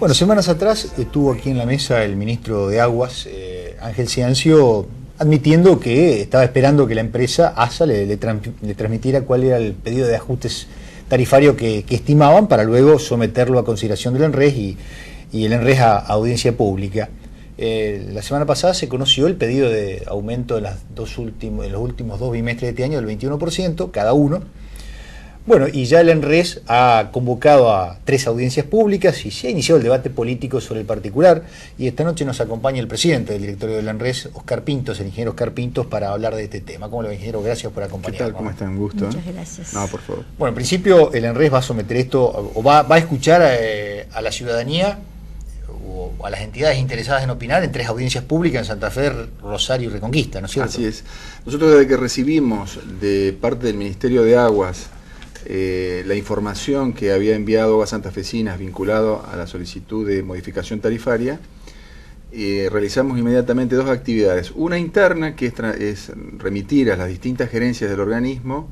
Bueno, semanas atrás estuvo aquí en la mesa el ministro de Aguas, Ángel Ciancio, admitiendo que estaba esperando que la empresa ASA le transmitiera cuál era el pedido de ajustes tarifarios que estimaban para luego someterlo a consideración del ENRES y el ENRES a audiencia pública. La semana pasada se conoció el pedido de aumento en los últimos 2 bimestres de este año del 21%, cada uno. Bueno, y ya el ENRES ha convocado a 3 audiencias públicas y se ha iniciado el debate político sobre el particular. Y esta noche nos acompaña el presidente del directorio del ENRES, Oscar Pintos, el ingeniero Oscar Pintos, para hablar de este tema. ¿Cómo le va, ingeniero? Gracias por acompañarnos. ¿Qué tal? ¿Cómo están? Un gusto. Muchas gracias. No, por favor. Bueno, en principio el ENRES va a someter esto, o va a escuchar a la ciudadanía o a las entidades interesadas en opinar en 3 audiencias públicas en Santa Fe, Rosario y Reconquista, ¿no es cierto? Así es. Nosotros desde que recibimos de parte del Ministerio de Aguas la información que había enviado Aguas Santafesinas vinculado a la solicitud de modificación tarifaria, realizamos inmediatamente 2 actividades. Una interna, que es remitir a las distintas gerencias del organismo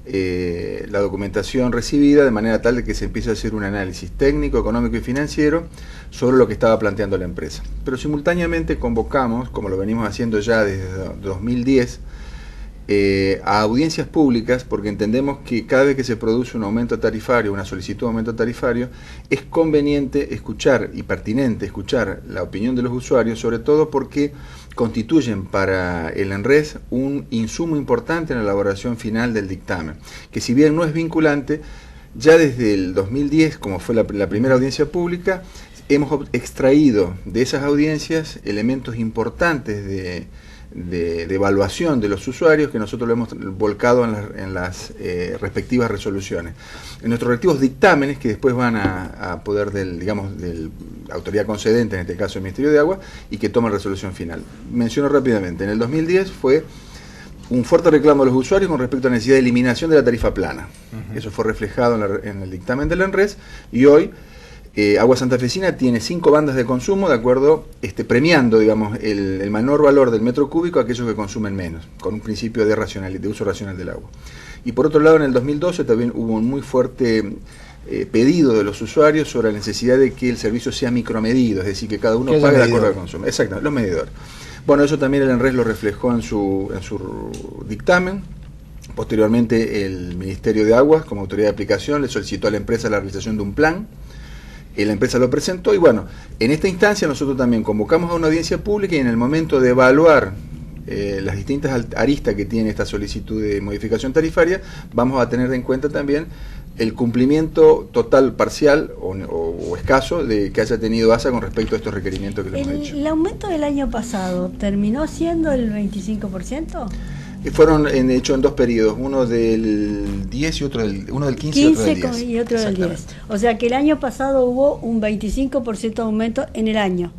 la documentación recibida, de manera tal de que se empiece a hacer un análisis técnico, económico y financiero sobre lo que estaba planteando la empresa. Pero simultáneamente convocamos, como lo venimos haciendo ya desde 2010, a audiencias públicas, porque entendemos que cada vez que se produce un aumento tarifario, una solicitud de aumento tarifario, es conveniente escuchar y pertinente escuchar la opinión de los usuarios, sobre todo porque constituyen para el ENRES un insumo importante en la elaboración final del dictamen, que si bien no es vinculante, ya desde el 2010, como fue la primera audiencia pública, hemos extraído de esas audiencias elementos importantes de evaluación de los usuarios que nosotros lo hemos volcado en las respectivas resoluciones. En nuestros respectivos dictámenes, que después van a poder de la autoridad concedente, en este caso el Ministerio de Agua, y que toma resolución final. Menciono rápidamente, en el 2010 fue un fuerte reclamo de los usuarios con respecto a la necesidad de eliminación de la tarifa plana. Eso fue reflejado en el dictamen del ENRES, y hoy Agua Santafesina tiene 5 bandas de consumo, de acuerdo, premiando, digamos, el menor valor del metro cúbico a aquellos que consumen menos, con un principio de uso racional del agua. Y por otro lado, en el 2012 también hubo un muy fuerte pedido de los usuarios sobre la necesidad de que el servicio sea micromedido, es decir, que cada uno pague de acuerdo al consumo. Exacto, los medidores. Bueno, eso también el ENRES lo reflejó en su dictamen. Posteriormente, el Ministerio de Aguas, como autoridad de aplicación, le solicitó a la empresa la realización de un plan. La empresa lo presentó y bueno, en esta instancia nosotros también convocamos a una audiencia pública y en el momento de evaluar las distintas aristas que tiene esta solicitud de modificación tarifaria, vamos a tener en cuenta también el cumplimiento total, parcial o escaso de que haya tenido ASA con respecto a estos requerimientos que le hemos hecho. ¿El aumento del año pasado terminó siendo el 25%? Fueron hecho en 2 periodos, uno del 10 y uno del 15 y otro del 10. Y otro del 10. O sea que el año pasado hubo un 25% de aumento en el año.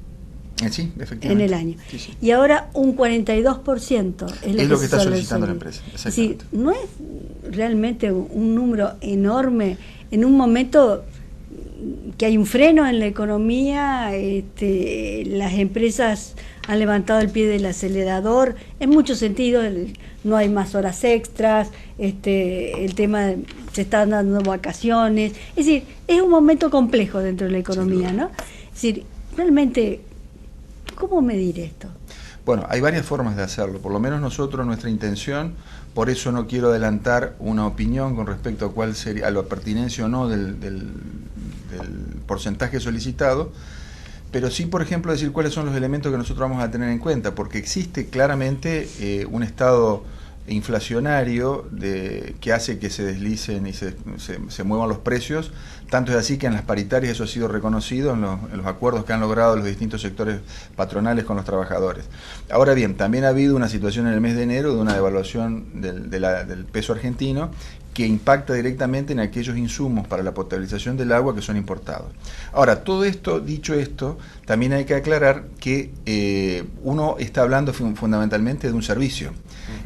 Sí, efectivamente. En el año. Sí. Y ahora un 42% es lo que está solicitando la empresa. Es decir, no es realmente un número enorme en un momento que hay un freno en la economía, las empresas han levantado el pie del acelerador, en muchos sentidos, no hay más horas extras, el tema, se están dando vacaciones, es decir, es un momento complejo dentro de la economía, ¿no? Es decir, realmente, ¿cómo medir esto? Bueno, hay varias formas de hacerlo, por lo menos nosotros, nuestra intención, por eso no quiero adelantar una opinión con respecto a cuál sería, a la pertinencia o no del porcentaje solicitado, pero sí, por ejemplo, decir cuáles son los elementos que nosotros vamos a tener en cuenta, porque existe claramente un estado inflacionario que hace que se deslicen y se muevan los precios, tanto es así que en las paritarias eso ha sido reconocido en los acuerdos que han logrado los distintos sectores patronales con los trabajadores. Ahora bien, también ha habido una situación en el mes de enero de una devaluación del peso argentino que impacta directamente en aquellos insumos para la potabilización del agua que son importados. Ahora, todo esto, dicho esto, también hay que aclarar que uno está hablando fundamentalmente de un servicio,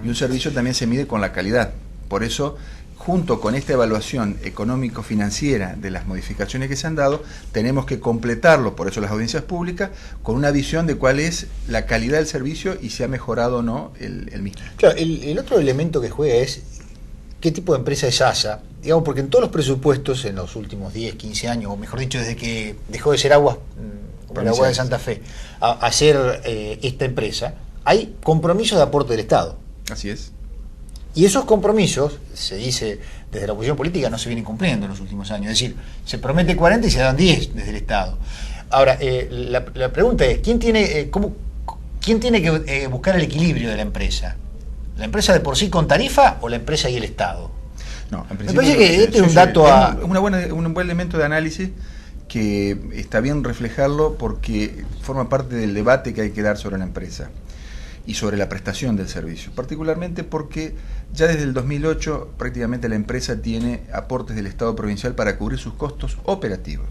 y un servicio también se mide con la calidad. Por eso, junto con esta evaluación económico-financiera de las modificaciones que se han dado, tenemos que completarlo, por eso las audiencias públicas, con una visión de cuál es la calidad del servicio y si ha mejorado o no el mismo. Claro, el otro elemento que juega es qué tipo de empresa es ASA digamos, porque en todos los presupuestos en los últimos 10, 15 años, o mejor dicho, desde que dejó de ser Aguas, como el Agua de Santa Fe, a ser esta empresa, hay compromisos de aporte del Estado. Así es. Y esos compromisos, se dice desde la oposición política, no se vienen cumpliendo en los últimos años. Es decir, se promete 40 y se dan 10 desde el Estado. Ahora, la pregunta es, ¿quién tiene que buscar el equilibrio de la empresa? ¿La empresa de por sí con tarifa o la empresa y el Estado? No, en me parece que este es un dato un buen elemento de análisis que está bien reflejarlo porque forma parte del debate que hay que dar sobre la empresa y sobre la prestación del servicio, particularmente porque ya desde el 2008 prácticamente la empresa tiene aportes del Estado provincial para cubrir sus costos operativos.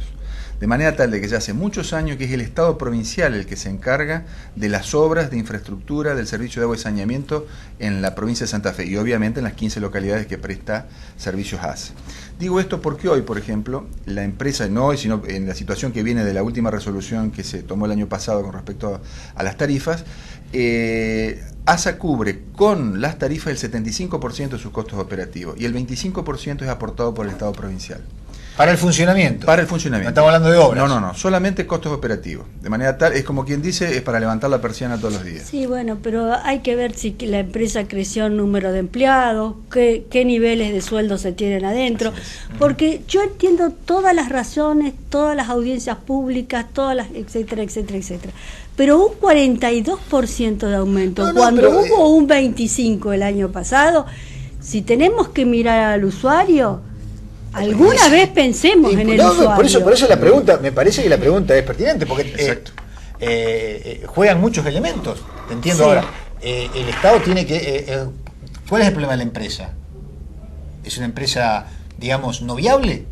De manera tal de que ya hace muchos años que es el Estado provincial el que se encarga de las obras de infraestructura del servicio de agua y saneamiento en la provincia de Santa Fe y obviamente en las 15 localidades que presta servicios AS. Digo esto porque hoy, por ejemplo, la empresa, no hoy, sino en la situación que viene de la última resolución que se tomó el año pasado con respecto a las tarifas, ASA cubre con las tarifas el 75% de sus costos operativos y el 25% es aportado por el Estado provincial. Para el funcionamiento. Para el funcionamiento. No estamos hablando de obras. No, solamente costos operativos. De manera tal, es como quien dice, es para levantar la persiana todos los días. Sí, bueno, pero hay que ver si la empresa creció en número de empleados, qué niveles de sueldo se tienen adentro, porque yo entiendo todas las razones, todas las audiencias públicas, todas las, etcétera, etcétera, etcétera. Pero un 42% de aumento, cuando hubo un 25% el año pasado, si tenemos que mirar al usuario, alguna vez pensemos en el usuario. Por eso la pregunta, me parece que la pregunta es pertinente, porque juegan muchos elementos. Te entiendo ahora. El Estado tiene que... ¿cuál es el problema de la empresa? ¿Es una empresa, digamos, no viable?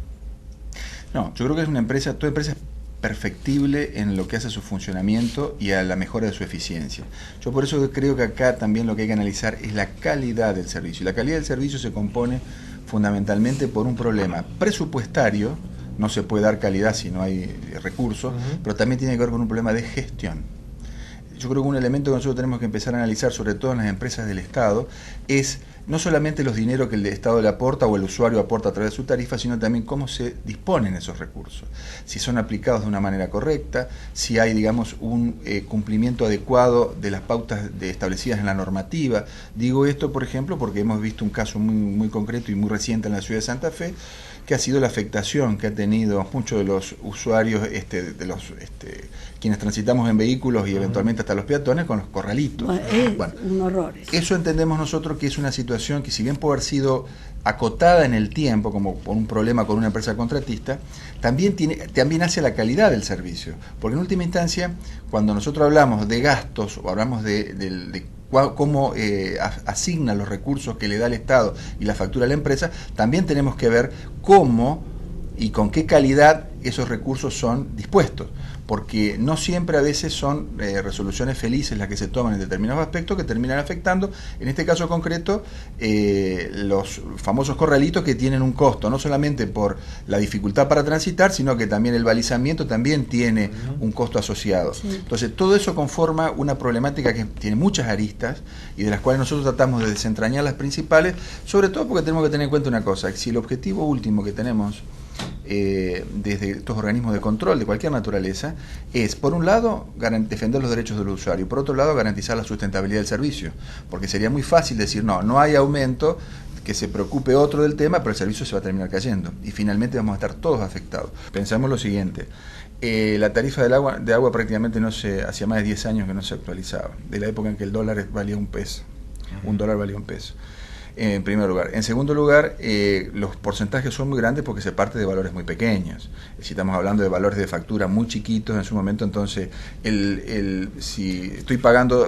No, yo creo que es una empresa, toda empresa es perfectible en lo que hace a su funcionamiento y a la mejora de su eficiencia. Yo por eso creo que acá también lo que hay que analizar es la calidad del servicio. Y la calidad del servicio se compone fundamentalmente por un problema presupuestario, no se puede dar calidad si no hay recursos, pero también tiene que ver con un problema de gestión. Yo creo que un elemento que nosotros tenemos que empezar a analizar, sobre todo en las empresas del Estado, es no solamente los dineros que el Estado le aporta o el usuario aporta a través de su tarifa, sino también cómo se disponen esos recursos. Si son aplicados de una manera correcta, si hay, digamos, un cumplimiento adecuado de las pautas establecidas en la normativa. Digo esto, por ejemplo, porque hemos visto un caso muy concreto y muy reciente en la ciudad de Santa Fe, que ha sido la afectación que ha tenido muchos de los usuarios, quienes transitamos en vehículos y eventualmente hasta los peatones, con los corralitos. Bueno, un horror. Eso entendemos nosotros que es una situación que, si bien puede haber sido acotada en el tiempo, como por un problema con una empresa contratista, también hace la calidad del servicio. Porque en última instancia, cuando nosotros hablamos de gastos o hablamos de cómo asigna los recursos que le da el Estado y la factura a la empresa, también tenemos que ver cómo y con qué calidad esos recursos son dispuestos, porque no siempre a veces son resoluciones felices las que se toman en determinados aspectos que terminan afectando, en este caso concreto, los famosos corralitos que tienen un costo, no solamente por la dificultad para transitar, sino que también el balizamiento también tiene un costo asociado. Sí. Entonces, todo eso conforma una problemática que tiene muchas aristas y de las cuales nosotros tratamos de desentrañar las principales, sobre todo porque tenemos que tener en cuenta una cosa: si el objetivo último que tenemos desde estos organismos de control de cualquier naturaleza es, por un lado, defender los derechos del usuario, por otro lado, garantizar la sustentabilidad del servicio, porque sería muy fácil decir no hay aumento, que se preocupe otro del tema, pero el servicio se va a terminar cayendo y finalmente vamos a estar todos afectados. Pensamos lo siguiente: la tarifa de agua prácticamente hacía más de 10 años que no se actualizaba, de la época en que el dólar valía un peso, un dólar valía un peso. En primer lugar. En segundo lugar, los porcentajes son muy grandes porque se parte de valores muy pequeños. Si estamos hablando de valores de factura muy chiquitos en su momento, entonces si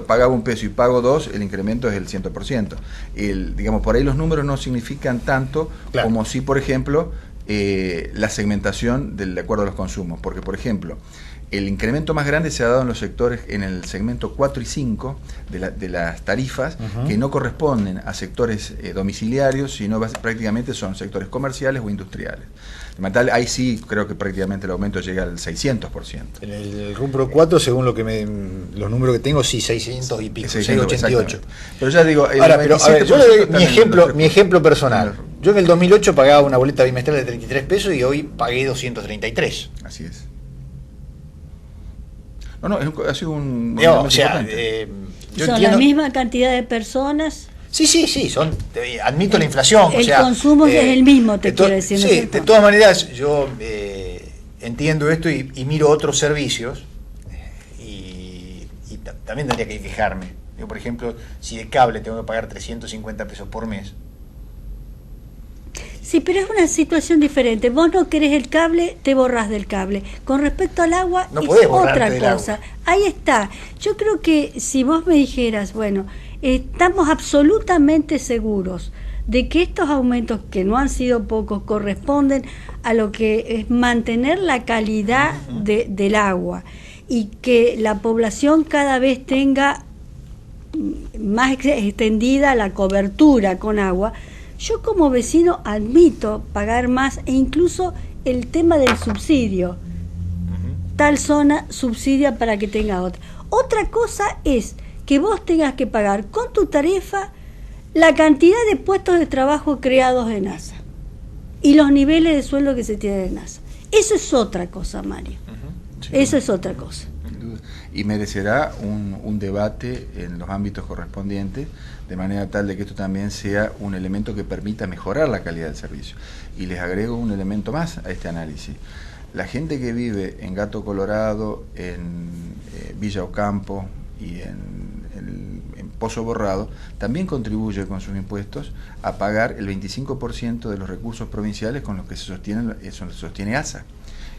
pagaba un peso y pago 2, el incremento es el 100%. Digamos, por ahí los números no significan tanto, claro, como si, por ejemplo, la segmentación de acuerdo a los consumos. Porque, por ejemplo, el incremento más grande se ha dado en los sectores, en el segmento 4 y 5 de las tarifas, que no corresponden a sectores domiciliarios, sino prácticamente son sectores comerciales o industriales. De manera tal, ahí sí creo que prácticamente el aumento llega al 600%. En el rubro 4, según los números que tengo, sí, 600 y pico, 688. Pero ya digo, ahora, mi ejemplo personal. Yo en el 2008 pagaba una boleta bimestral de 33 pesos y hoy pagué 233. Así es. No, ha sido un... O sea, yo son entiendo... la misma cantidad de personas. Sí, admito la inflación. El consumo es el mismo, te quiero decir. Sí, de todas maneras, yo entiendo esto y miro otros servicios y también tendría que fijarme. Yo, por ejemplo, si de cable tengo que pagar 350 pesos por mes. Sí, pero es una situación diferente. Vos no querés el cable, te borrás del cable. Con respecto al agua, no es otra cosa. Ahí está. Yo creo que si vos me dijeras, bueno, estamos absolutamente seguros de que estos aumentos, que no han sido pocos, corresponden a lo que es mantener la calidad del agua y que la población cada vez tenga más extendida la cobertura con agua. Yo como vecino admito pagar más e incluso el tema del subsidio. Tal zona subsidia para que tenga otra. Otra cosa es que vos tengas que pagar con tu tarifa la cantidad de puestos de trabajo creados en NASA y los niveles de sueldo que se tienen en NASA. Eso es otra cosa, Mario. Sí, eso es otra cosa. Y merecerá un debate en los ámbitos correspondientes, de manera tal de que esto también sea un elemento que permita mejorar la calidad del servicio. Y les agrego un elemento más a este análisis. La gente que vive en Gato Colorado, en Villa Ocampo y en Pozo Borrado, también contribuye con sus impuestos a pagar el 25% de los recursos provinciales con los que se sostiene ASA.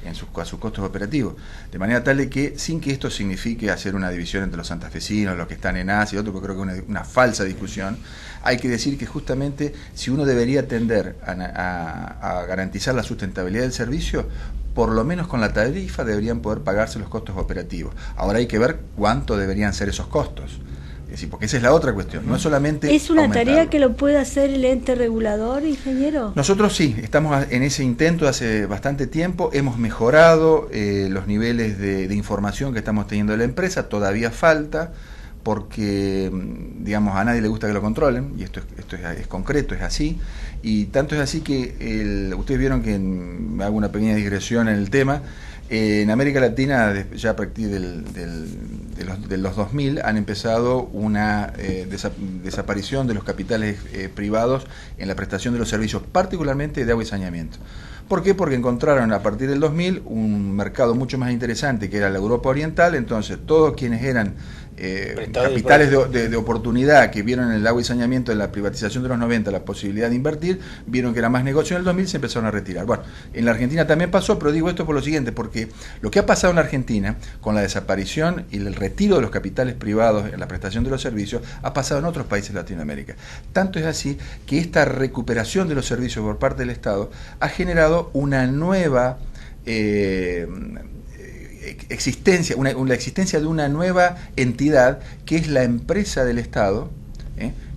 A sus costos operativos, de manera tal de que, sin que esto signifique hacer una división entre los santafesinos, los que están en ASA y otros, porque creo que es una falsa discusión, hay que decir que justamente si uno debería tender a garantizar la sustentabilidad del servicio, por lo menos con la tarifa deberían poder pagarse los costos operativos. Ahora hay que ver cuánto deberían ser esos costos. Es decir, porque esa es la otra cuestión, no es solamente ¿Es una aumentarlo. Tarea que lo puede hacer el ente regulador, ingeniero? Nosotros sí, estamos en ese intento hace bastante tiempo, hemos mejorado los niveles de información que estamos teniendo de la empresa, todavía falta, porque digamos a nadie le gusta que lo controlen, y esto es concreto, es así, y tanto es así que ustedes vieron que hago una pequeña digresión en el tema. En América Latina, ya a partir de los 2000, han empezado una desaparición de los capitales privados en la prestación de los servicios, particularmente de agua y saneamiento. ¿Por qué? Porque encontraron a partir del 2000 un mercado mucho más interesante, que era la Europa Oriental. Entonces todos quienes eran capitales de oportunidad, que vieron en el agua y saneamiento, en la privatización de los 90, la posibilidad de invertir, vieron que era más negocio en el 2000, se empezaron a retirar. Bueno, en la Argentina también pasó, pero digo esto por lo siguiente, porque lo que ha pasado en la Argentina, con la desaparición y el retiro de los capitales privados en la prestación de los servicios, ha pasado en otros países de Latinoamérica. Tanto es así que esta recuperación de los servicios por parte del Estado ha generado una nueva existencia, la existencia de una nueva entidad que es la empresa del Estado,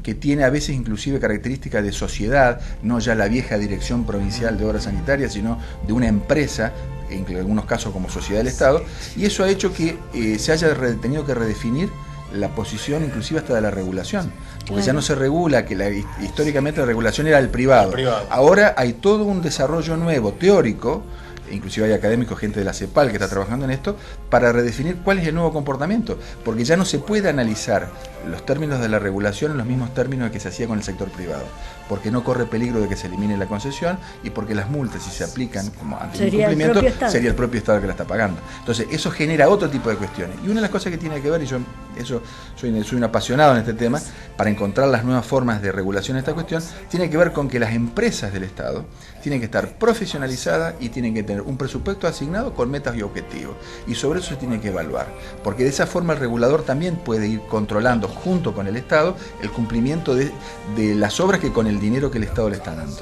que tiene a veces inclusive características de sociedad, no ya la vieja Dirección Provincial de Obras Sanitarias, sino de una empresa, en algunos casos como sociedad del Estado, y eso ha hecho que se haya tenido que redefinir la posición inclusive hasta de la regulación, porque ya no se regula, que históricamente la regulación era el privado. Ahora hay todo un desarrollo nuevo, teórico, inclusive hay académicos, gente de la CEPAL que está trabajando en esto, para redefinir cuál es el nuevo comportamiento, porque ya no se puede analizar los términos de la regulación en los mismos términos que se hacía con el sector privado, porque no corre peligro de que se elimine la concesión y porque las multas, si se aplican como ante un incumplimiento, sería el propio Estado que la está pagando. Entonces eso genera otro tipo de cuestiones, y una de las cosas que tiene que ver, y yo soy un apasionado en este tema, para encontrar las nuevas formas de regulación de esta cuestión, tiene que ver con que las empresas del Estado tienen que estar profesionalizadas y tienen que tener un presupuesto asignado con metas y objetivos, y sobre eso se tiene que evaluar, porque de esa forma el regulador también puede ir controlando junto con el Estado el cumplimiento de las obras que con el dinero que el Estado le está dando.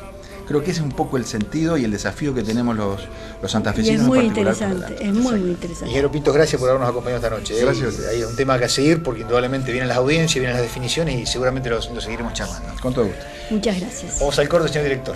Creo que ese es un poco el sentido y el desafío que tenemos los santafesinos. Y es muy interesante, es muy interesante. Ingeniero Pintos, gracias por habernos acompañado esta noche. Gracias. Hay un tema que seguir, porque indudablemente vienen las audiencias, vienen las definiciones y seguramente lo seguiremos charlando. Con todo gusto. Muchas gracias. Vamos al corte, señor director.